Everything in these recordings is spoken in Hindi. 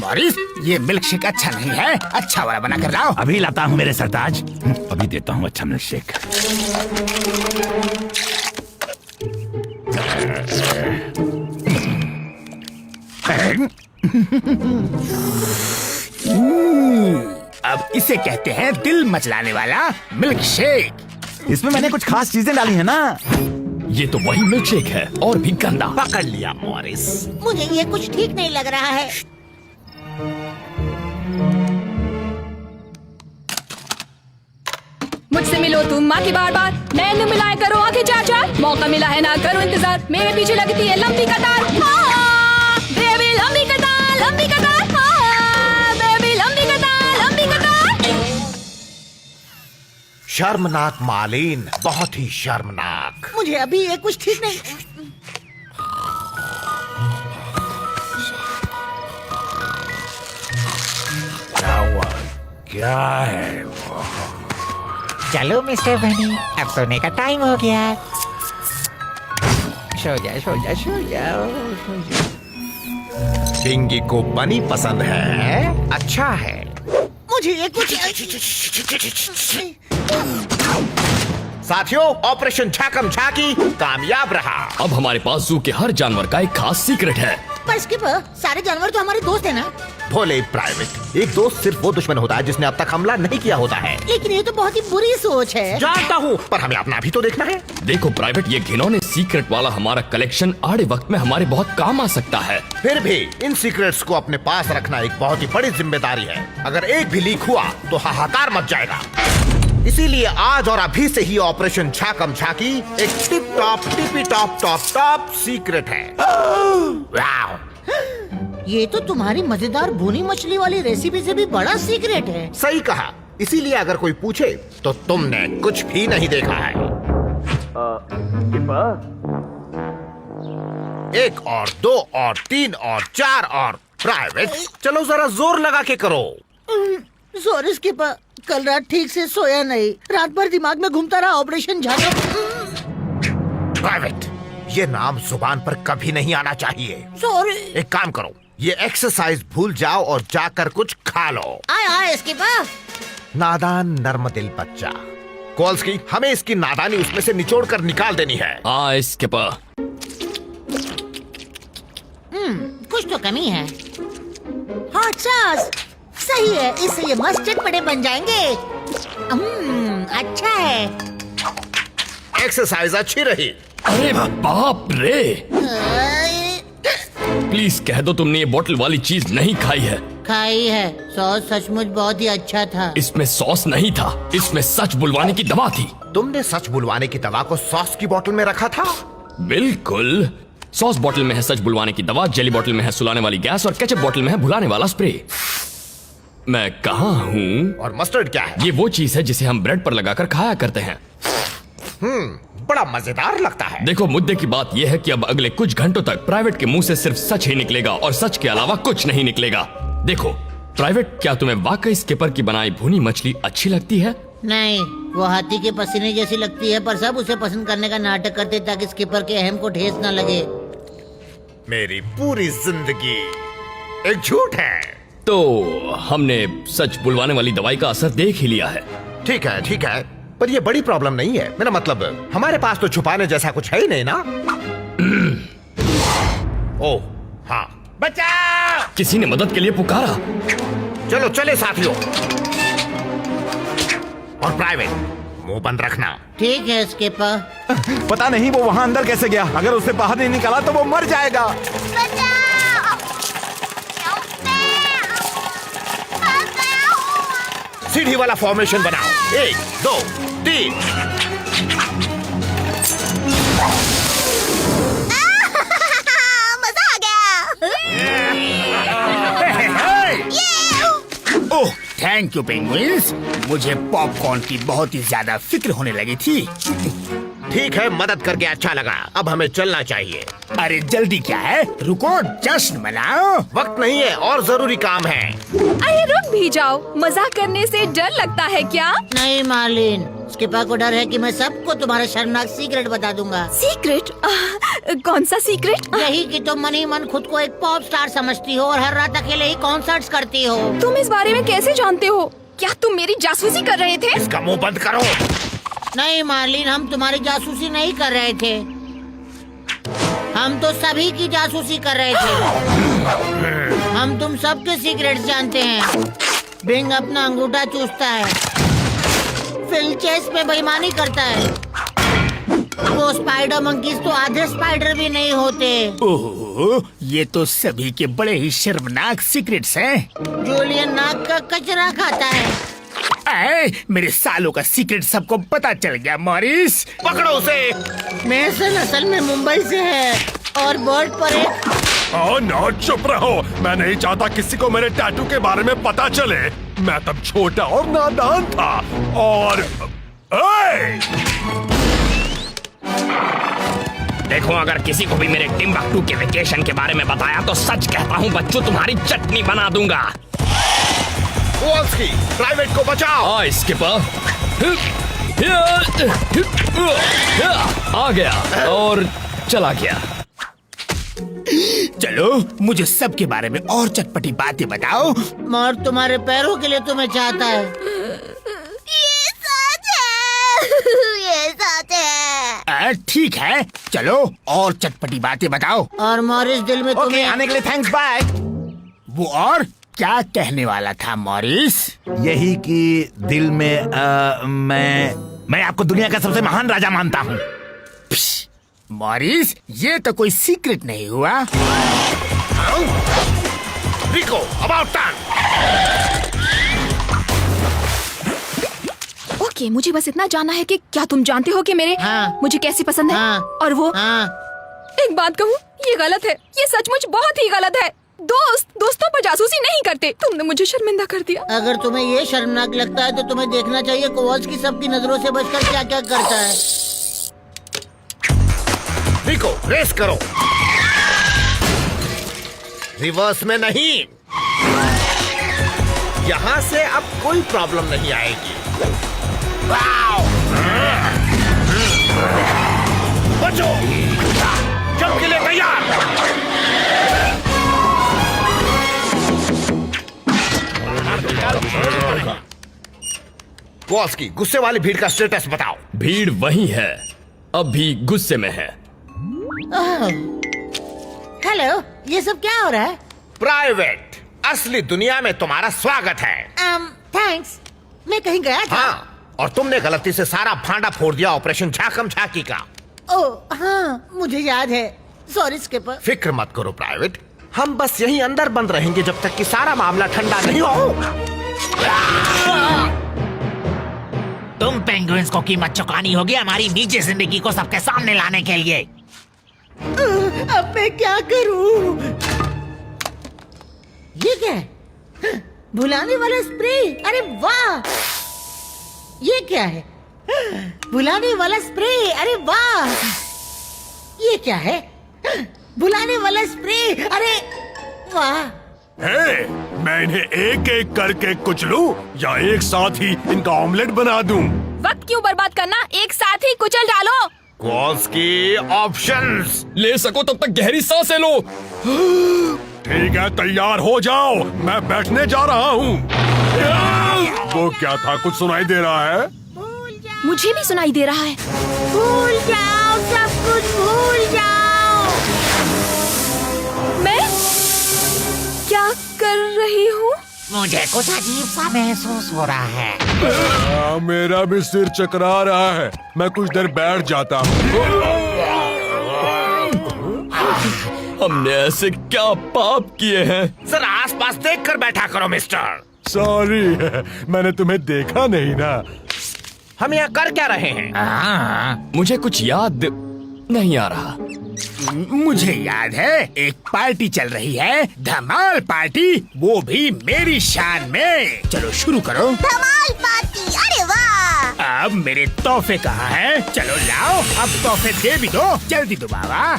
मॉरिस, ये मिल्क शेक अच्छा नहीं है, अच्छा वाला बना कर लाओ। अभी लाता हूँ मेरे सरताज, अभी देता हूँ अच्छा मिल्क शेक। अब इसे कहते हैं दिल मचलाने वाला मिल्क शेक। इसमें मैंने कुछ खास चीजें डाली है ना। ये तो वही मिल्क शेक है और भी गंदा। पकड़ लिया मॉरिस। मुझे ये कुछ ठीक नहीं लग रहा है। मुझसे मिलो तुम माँ की बार बार, नैन मिलाए करो आंखें चार चार, मौका मिला है ना करो इंतजार, मेरे पीछे लगती है लंबी कतार। बेबी लंबी कतार, लंबी कतार, बेबी लंबी कतार, लंबी कतार। शर्मनाक मालिन, बहुत ही शर्मनाक। मुझे अभी ये कुछ ठीक नहीं। क्या है वो? चलो मिस्टर बनी, अब सोने का टाइम हो गया। सो जाओ, सो जाओ, सो जाओ, सो जाओ। पिंगी को बनी पसंद है, अच्छा है। मुझे ये कुछ साथियों, ऑपरेशन छाकम छाकी कामयाब रहा। अब हमारे पास जू के हर जानवर का एक खास सीक्रेट है। पर स्किपर, सारे जानवर तो हमारे दोस्त हैं ना। भोले प्राइवेट, एक दोस्त सिर्फ वो दुश्मन होता है जिसने अब तक हमला नहीं किया होता है। लेकिन ये तो बहुत ही बुरी सोच है। जानता हूँ, पर हमें अपना भी तो देखना है। देखो प्राइवेट, ये घिनौने सीक्रेट वाला हमारा कलेक्शन आड़े वक्त में हमारे बहुत काम आ सकता है। फिर भी इन सीक्रेट्स को अपने पास रखना एक बहुत ही बड़ी जिम्मेदारी है। अगर एक भी लीक हुआ तो हाहाकार मच जाएगा। इसीलिए आज और अभी से ही ऑपरेशन छाकम छाकी एक tip top tippy top top top secret है। वाव! ये तो तुम्हारी मजेदार भुनी मछली वाली रेसिपी से भी बड़ा सीक्रेट है। सही कहा। इसीलिए अगर कोई पूछे तो तुमने कुछ भी नहीं देखा है। एक और दो और तीन और चार और प्राइवेट, चलो जरा जोर लगा के करो। सॉरी स्किपर, कल रात ठीक से सोया नहीं, रात भर दिमाग में घूमता रहा ऑपरेशन झाका। प्राइवेट, ये नाम जुबान पर कभी नहीं आना चाहिए। सॉरी। एक काम करो, ये एक्सरसाइज भूल जाओ और जाकर कुछ खा लो। आए आए स्किपर। नादान नर्म दिल बच्चा। कोल्स्की, हमें इसकी नादानी उसमें से निचोड़ कर निकाल देनी है। हाँ स्किपर। कुछ तो कमी है। हॉट सॉस सही है, इससे ये मस्त चटपटे बन जाएंगे। अच्छा है। एक्सरसाइज अच्छी रही। अरे बाप रे, प्लीज कह दो तुमने ये बोतल वाली चीज नहीं खाई है। खाई है, सॉस सचमुच बहुत ही अच्छा था। इसमें सॉस नहीं था, इसमें सच बुलवाने की दवा थी। तुमने सच बुलवाने की दवा को सॉस की बोतल में रखा था? बिल्कुल। सॉस बोतल में है सच बुलवाने की दवा, जेली बोतल में है सुलाने वाली गैस और केचप बोतल में है भुलाने वाला स्प्रे। मैं कहाँ हूँ? और मस्टर्ड क्या है? ये वो चीज है जिसे हम ब्रेड पर लगाकर खाया करते हैं। बड़ा मजेदार लगता है। देखो, मुद्दे की बात यह है कि अब अगले कुछ घंटों तक प्राइवेट के मुंह से सिर्फ सच ही निकलेगा और सच के अलावा कुछ नहीं निकलेगा। देखो प्राइवेट, क्या तुम्हें वाकई स्किपर की बनाई भुनी मछली अच्छी लगती है? नहीं, वो हाथी के पसीने जैसी लगती है, पर सब उसे पसंद करने का नाटक करते ताकि स्किपर के अहम को ठेस न लगे। मेरी पूरी जिंदगी एक झूठ है। तो हमने सच बुलवाने वाली दवाई का असर देख ही लिया है। ठीक है, ठीक है, पर ये बड़ी प्रॉब्लम नहीं है। मेरा मतलब, हमारे पास तो छुपाने जैसा कुछ है ही नहीं ना। ओह हाँ, बचाओ! किसी ने मदद के लिए पुकारा। चलो चले साथियों। और प्राइवेट, मुंह बंद रखना। ठीक है स्किपर। पता नहीं वो वहाँ अंदर कैसे गया। अगर उसे बाहर नहीं निकाला तो वो मर जाएगा। सीढ़ी वाला फॉर्मेशन बनाओ। 1 2 3। मजा आ गया। ओह थैंक यू पेंगुइन्स, मुझे पॉपकॉर्न की बहुत ही ज्यादा फिक्र होने लगी थी। ठीक है, मदद करके अच्छा लगा। अब हमें चलना चाहिए। अरे जल्दी क्या है, रुको, जश्न मनाओ। वक्त नहीं है और जरूरी काम है। अरे रुक भी जाओ, मजाक करने से डर लगता है क्या? नहीं मार्लिन, स्किपर को डर है कि मैं सबको तुम्हारा शर्मनाक सीक्रेट बता दूंगा। सीक्रेट? कौन सा सीक्रेट? यही कि तुम मन ही मन खुद को एक पॉप स्टार समझती हो और हर रात अकेले ही कॉन्सर्ट्स करती हो। तुम इस बारे में कैसे जानते हो? क्या तुम मेरी जासूसी कर रहे थे? इसका मुंह बंद करो। नहीं मार्लिन, हम तुम्हारी जासूसी नहीं कर रहे थे, हम तो सभी की जासूसी कर रहे थे। हम तुम सबके सीक्रेट जानते हैं। बिंग अपना अंगूठा चूसता है, फिल चेस में बेईमानी करता है, वो स्पाइडर मंकीज तो आधे स्पाइडर भी नहीं होते। ओह, ये तो सभी के बड़े ही शर्मनाक सीक्रेट्स हैं। जूलियन नाक का कचरा खाता है। मेरे सालों का सीक्रेट सबको पता चल गया मॉरिस। पकड़ो उसे। मेसन असल में मुंबई से है और बोर्ड पर एक ओ नो, चुप रहो। मैं नहीं चाहता किसी को मेरे टैटू के बारे में पता चले। मैं तब छोटा और नादान था और देखो, अगर किसी को भी मेरे टिम्बक्टू के वेकेशन के बारे में बताया तो सच कहता हूँ बच्चों, तुम्हारी चटनी बना दूंगा। वॉल्स्की, प्राइवेट को बचाओ। स्किपर आ गया और चला गया। चलो, मुझे सबके बारे में और चटपटी बातें बताओ। मोर तुम्हारे पैरों के लिए तुम्हें चाहता है। ये सच है। ये सच है। ठीक है, चलो और चटपटी बातें बताओ। और मॉरिस दिल में ओके, तुम्हें आने के लिए थैंक्स, बाय। वो और क्या कहने वाला था मॉरिस? यही कि दिल में मैं आपको दुनिया का सबसे महान राजा मानता हूँ। मॉरिस, ये तो कोई सीक्रेट नहीं हुआ। रिको, अबाउट टर्न। ओके, मुझे बस इतना जानना है कि क्या तुम जानते हो कि मेरे हाँ। मुझे कैसे पसंद है? हाँ। और वो हाँ, एक बात कहूँ, ये गलत है, ये सचमुच बहुत ही गलत है। दोस्तों पर जासूसी नहीं करते। तुमने मुझे शर्मिंदा कर दिया। अगर तुम्हें ये शर्मनाक लगता है तो तुम्हें देखना चाहिए कोवल्स्की सबकी नजरों से बचकर क्या क्या करता है। रिको, रेस करो। रिवर्स में नहीं। यहाँ से अब कोई प्रॉब्लम नहीं आएगी। बचो, जंप के लिए तैयार। वॉल्स्की, गुस्से वाली भीड़ का स्टेटस बताओ। भीड़ वही है, अब भी गुस्से में है। हेलो, ये सब क्या हो रहा है? प्राइवेट, असली दुनिया में तुम्हारा स्वागत है। थैंक्स, मैं कहीं गया था। हाँ, और तुमने गलती से सारा भांडा फोड़ दिया ऑपरेशन झाकम झाकी का। ओह हाँ, मुझे याद है। Sorry skipper. फिक्र मत करो प्राइवेट, हम बस यहीं अंदर बंद रहेंगे जब तक कि सारा मामला ठंडा नहीं हो। तुम पेंगुइन्स को कीमत चुकानी होगी हमारी निजी जिंदगी को सबके सामने लाने के लिए। अब मैं क्या करूं? ये क्या है? भुलाने वाला स्प्रे। अरे वाह! ये क्या है? भुलाने वाला स्प्रे। अरे वाह! ये क्या है? भुलाने वाला स्प्रे। अरे वाह! हे, मैं इन्हें एक एक करके कुचलूं या एक साथ ही इनका ऑमलेट बना दूं? वक्त क्यों बर्बाद करना, एक साथ ही कुचल डालो। Walski, options. ले सको तब तक गहरी सांसें लो। ठीक है, तैयार हो जाओ, मैं बैठने जा रहा हूँ। वो क्या था, कुछ सुनाई दे रहा है? मुझे भी सुनाई दे रहा है। भूल जाओ, सब कुछ भूल जाओ। मैं क्या कर रही हूँ? मुझे कुछ अजीब सा महसूस हो रहा है। मेरा भी सिर चकरा रहा है, मैं कुछ देर बैठ जाता हूँ। हमने ऐसे क्या पाप किए हैं? जरा आसपास देख कर बैठा करो मिस्टर। सॉरी, मैंने तुम्हें देखा नहीं ना। हम यहाँ कर क्या रहे हैं? मुझे कुछ याद नहीं आ रहा। मुझे याद है, एक पार्टी चल रही है, धमाल पार्टी, वो भी मेरी शान में। चलो शुरू करो। धमाल पार्टी, अरे वाह! अब मेरे तोहफे कहाँ हैं? चलो लाओ, अब तोहफे दे भी दो, जल्दी दो बाबा।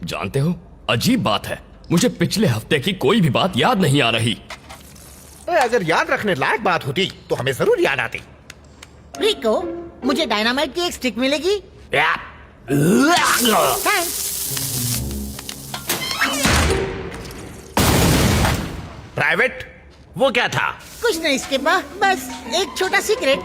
जानते हो, अजीब बात है, मुझे पिछले हफ्ते की कोई भी बात याद नहीं आ रही। अगर याद रखने लायक बात होती तो हमें जरूर याद आती। रिको, मुझे डायनामाइट की एक स्टिक मिलेगी? थैंक्स। प्राइवेट, वो क्या था? कुछ नहीं इसके बस एक छोटा सीक्रेट।